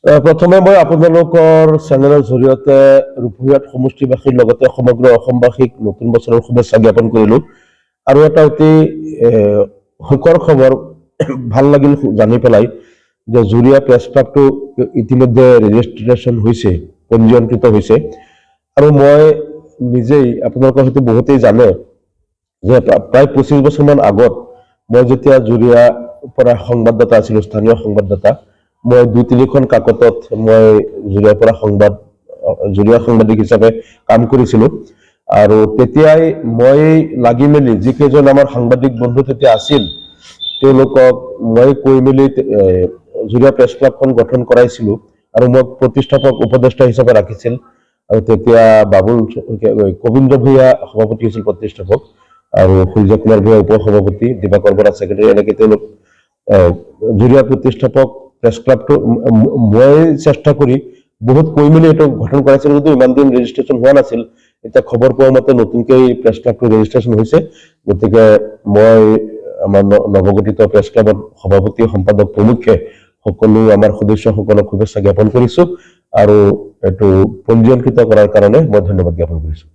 প্ৰথমে মই আপোনালোকৰ চেনেলৰ জৰিয়তে ৰূপহীয়াত সমষ্টিবাসীৰ লগতে সমগ্ৰ অসমবাসীক নতুন বছৰৰ শুভেচ্ছা জ্ঞাপন কৰিলো। আৰু এটা অতি সুখৰ খবৰ ভাল লাগিল জানি পেলাই যে জুৰীয়া প্ৰেছ ক্লাবটো ইতিমধ্যে ৰেজিষ্ট্ৰেশ্যন হৈছে, পঞ্জীয়নকৃত হৈছে। আৰু মই নিজেই আপোনালোকৰ হয়তো বহুতেই জানে যে প্ৰায় 25 বছৰমান আগত মই যেতিয়া জুৰীয়াৰ পৰা সংবাদদাতা আছিলোঁ, স্থানীয় সংবাদদাতা, মই 2-3খন কাকতত মই জুৰীয়াৰ পৰা জুৰীয়া সাংবাদিক হিচাপে কাম কৰিছিলোঁ। আৰু তেতিয়াই মই লাগি মেলি যিকেইজন আমাৰ সাংবাদিক বন্ধু তেতিয়া আছিল তেওঁলোকক মই কৈ মেলি জুৰীয়া প্ৰেছ ক্লাবখন গঠন কৰাইছিলোঁ। আৰু মোক প্ৰতিষ্ঠাপক উপদেষ্টা হিচাপে ৰাখিছিল। আৰু তেতিয়া কবীন্দ্ৰ ভূঞা সভাপতি হৈছিল প্ৰতিষ্ঠাপক, আৰু সূৰ্য কুমাৰ ভূঞা উপসভাপতি, দিবাকৰ বৰা ছেক্ৰেটাৰী, এনেকৈ তেওঁলোক জুৰীয়া প্ৰতিষ্ঠাপক প্ৰেছ ক্লাবটো মই চেষ্টা কৰি বহুত কৈ মেলি এইটো গঠন কৰাইছিল, যদিও ইমান দিন ৰেজিষ্ট্ৰেশ্যন হোৱা নাছিল। এতিয়া খবৰ পোৱা মতে নতুনকৈ প্ৰেছ ক্লাবটো ৰেজিষ্ট্ৰেশ্যন হৈছে। গতিকে মই আমাৰ নৱগঠিত প্ৰেছ ক্লাবৰ সভাপতি, সম্পাদক প্ৰমুখ্যে সকলো আমাৰ সদস্যসকলক শুভেচ্ছা জ্ঞাপন কৰিছো। আৰু এইটো পঞ্জীয়নকৃত কৰাৰ কাৰণে মই ধন্যবাদ জ্ঞাপন কৰিছো।